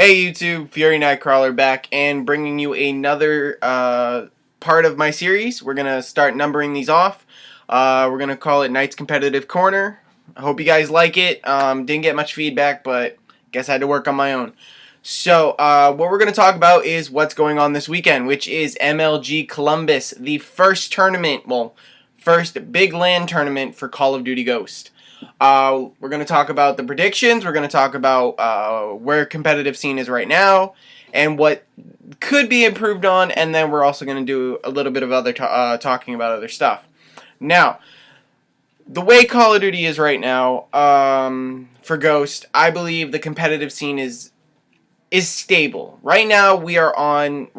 Hey YouTube, Fury Nitecrawler back and bringing you another part of my series. We're going to start numbering these off. We're going to call it Knight's Competitive Corner. I hope you guys like it. Didn't get much feedback, but guess I had to work on my own. So what we're going to talk about is what's going on this weekend, which is MLG Columbus, the first tournament, first big LAN tournament for Call of Duty Ghost. We're going to talk about the predictions. We're going to talk about where competitive scene is right now and what could be improved on, and then we're also going to do a little bit of other talking about other stuff. Now, the way Call of Duty is right now for Ghost, I believe the competitive scene is stable. Right now, we're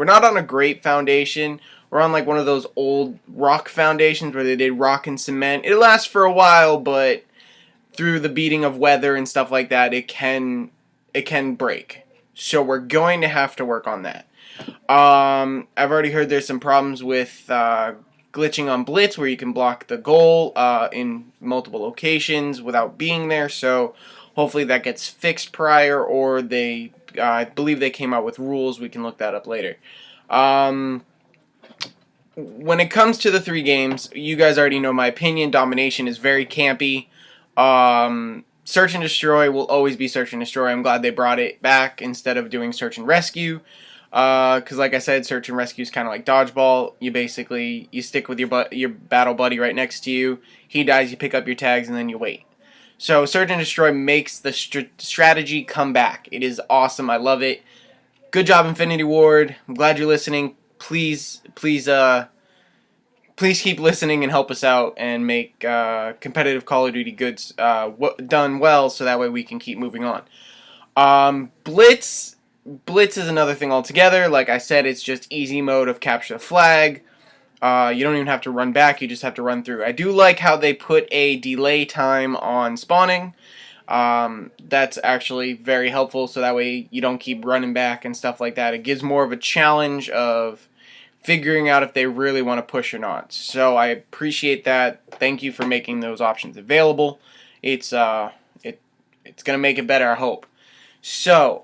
not on a great foundation. We're on like one of those old rock foundations where they did rock and cement. It lasts for a while, but through the beating of weather and stuff like that, it can break. So we're going to have to work on that. I've already heard there's some problems with glitching on Blitz where you can block the goal in multiple locations without being there. So hopefully that gets fixed prior, or I believe they came out with rules. We can look that up later. When it comes to the 3 games, you guys already know my opinion. Domination is very campy. Search and Destroy will always be Search and Destroy. I'm glad they brought it back instead of doing Search and Rescue. Because like I said, Search and Rescue is kind of like Dodgeball. You stick with your battle buddy right next to you. He dies, you pick up your tags, and then you wait. So Search and Destroy makes the strategy come back. It is awesome. I love it. Good job, Infinity Ward. I'm glad you're listening. Please keep listening and help us out and make competitive Call of Duty goods done well, so that way we can keep moving on. Blitz is another thing altogether. Like I said, it's just easy mode of capture the flag. You don't even have to run back, you just have to run through. I do like how they put a delay time on spawning. That's actually very helpful, so that way you don't keep running back and stuff like that. It gives more of a challenge of figuring out if they really want to push or not. So I appreciate that. Thank you for making those options available. It's going to make it better, I hope. So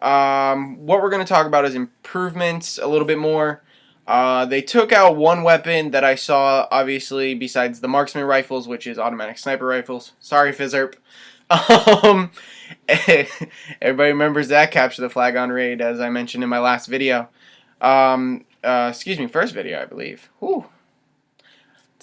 what we're going to talk about is improvements a little bit more. They took out one weapon that I saw, obviously, besides the marksman rifles, which is automatic sniper rifles. Sorry, Fizzerp. Everybody remembers that capture the flag on raid, as I mentioned in my last video. Excuse me, first video, I believe. Whew.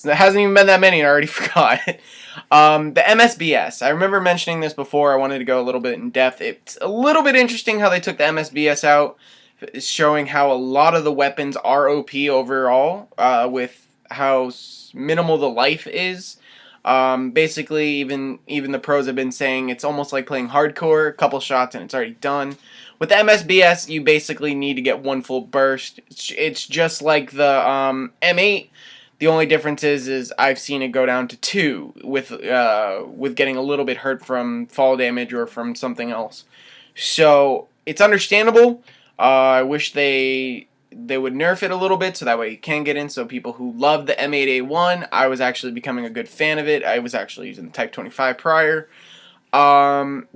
It hasn't even been that many, and I already forgot. The MSBS. I remember mentioning this before. I wanted to go a little bit in depth. It's a little bit interesting how they took the MSBS out. It's showing how a lot of the weapons are OP overall, with how minimal the life is. Basically, even the pros have been saying it's almost like playing hardcore. A couple shots and it's already done. With the MSBS, you basically need to get one full burst. It's just like the M8. The only difference is I've seen it go down to 2 with getting a little bit hurt from fall damage or from something else. So it's understandable. I wish they would nerf it a little bit so that way you can get in. So people who love the M8A1, I was actually becoming a good fan of it. I was actually using the Type 25 prior. The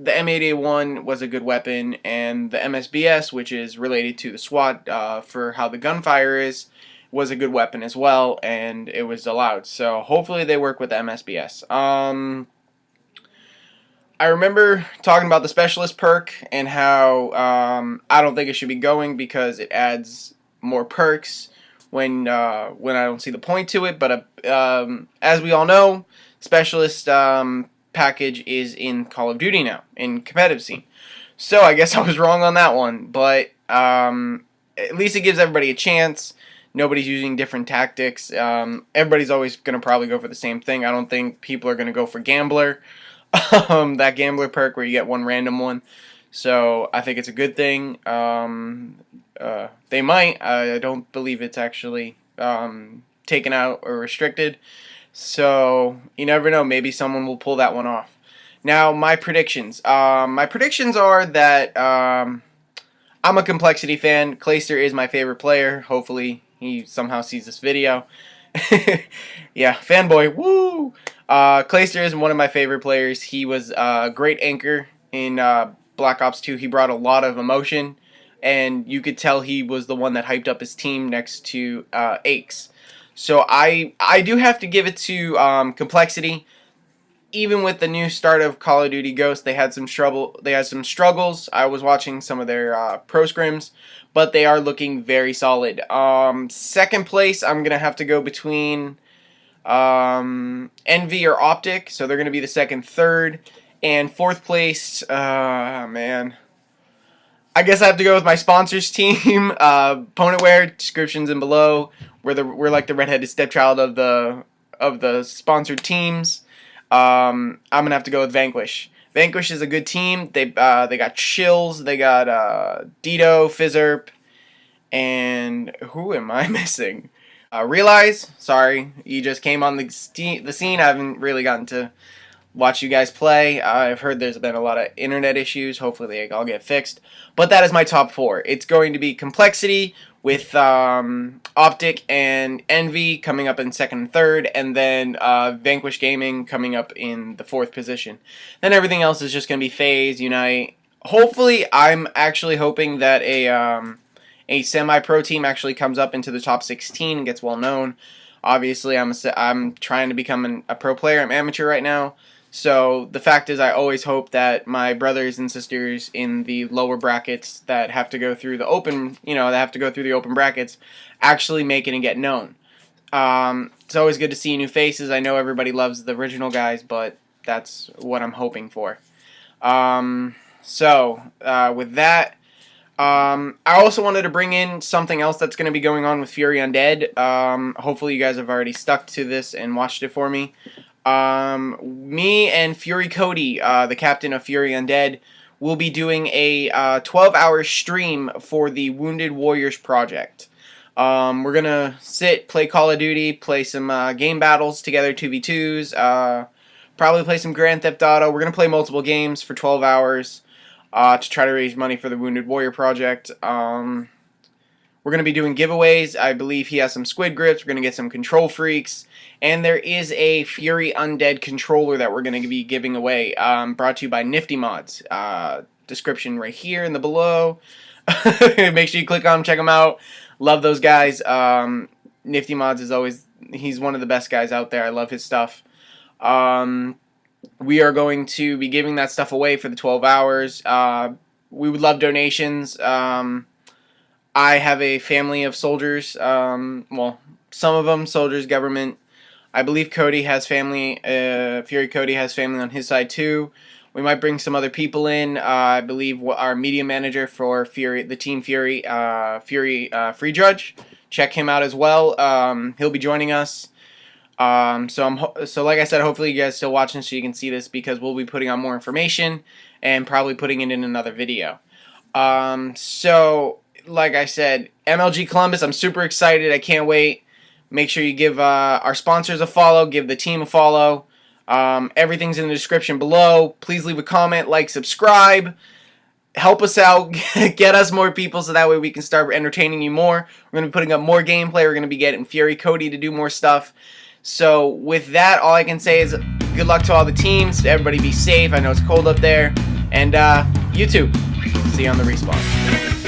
M8A1 was a good weapon, and the MSBS, which is related to the SWAT for how the gunfire is, was a good weapon as well, and it was allowed. So hopefully they work with the MSBS. I remember talking about the Specialist perk and how I don't think it should be going because it adds more perks when I don't see the point to it. But as we all know, Specialist package is in Call of Duty now, in competitive scene. So I guess I was wrong on that one, but at least it gives everybody a chance. Nobody's using different tactics. Everybody's always going to probably go for the same thing. I don't think people are going to go for Gambler, that Gambler perk where you get one random one. So I think it's a good thing. They might. I don't believe it's actually taken out or restricted. So you never know. Maybe someone will pull that one off. Now, my predictions. My predictions are that I'm a Complexity fan. Clayster is my favorite player. Hopefully, he somehow sees this video. Yeah, fanboy. Woo! Clayster is one of my favorite players. He was a great anchor in Black Ops 2. He brought a lot of emotion and you could tell he was the one that hyped up his team next to Aches. So I do have to give it to Complexity. Even with the new start of Call of Duty Ghosts, they had some trouble. They had some struggles. I was watching some of their pro scrims, but they are looking very solid. Second place, I'm gonna have to go between Envy or Optic, so they're gonna be the second, third, and fourth place. Man, I guess I have to go with my sponsors team. Opponentware, descriptions in below. We're like the redheaded stepchild of the sponsored teams. I'm gonna have to go with Vanquish. Vanquish is a good team. They got Chills, they got Dito, Fizzerp, and who am I missing? Realize, sorry, you just came on the scene. I haven't really gotten to watch you guys play. I've heard there's been a lot of internet issues. Hopefully they all get fixed. But that is my top 4. It's going to be Complexity with Optic and Envy coming up in second and third, and then Vanquish Gaming coming up in the 4th position. Then everything else is just going to be FaZe, Unite. Hopefully, I'm actually hoping that a semi-pro team actually comes up into the top 16 and gets well known. Obviously, I'm trying to become a pro player. I'm amateur right now. So the fact is, I always hope that my brothers and sisters in the lower brackets that have to go through the open, brackets, actually make it and get known. It's always good to see new faces. I know everybody loves the original guys, but that's what I'm hoping for. With that, I also wanted to bring in something else that's going to be going on with Fury Undead. Hopefully you guys have already stuck to this and watched it for me. Me and Fury Cody, the captain of Fury Undead, will be doing a 12-hour stream for the Wounded Warriors project. We're gonna play Call of Duty, play some game battles together, 2v2s, probably play some Grand Theft Auto. We're gonna play multiple games for 12 hours to try to raise money for the Wounded Warrior project. We're going to be doing giveaways. I believe he has some squid grips. We're going to get some control freaks. And there is a Fury Undead controller that we're going to be giving away. Brought to you by Nifty Mods. Description right here in the below. Make sure you click on them, check them out. Love those guys. Nifty Mods is always, he's one of the best guys out there. I love his stuff. We are going to be giving that stuff away for the 12 hours. We would love donations. I have a family of soldiers, well, some of them soldiers, government. I believe Cody has family, Fury Cody has family on his side too. We might bring some other people in. I believe our media manager for Fury, the Team Fury, Free Judge. Check him out as well. He'll be joining us. So like I said, hopefully you guys still watching so you can see this, because we'll be putting on more information and probably putting it in another video. Like I said, MLG Columbus, I'm super excited. I can't wait. Make sure you give our sponsors a follow. Give the team a follow. Everything's in the description below. Please leave a comment, like, subscribe. Help us out. Get us more people so that way we can start entertaining you more. We're going to be putting up more gameplay. We're going to be getting Fury Cody to do more stuff. So with that, all I can say is good luck to all the teams. Everybody be safe. I know it's cold up there. And YouTube. See you on the respawn.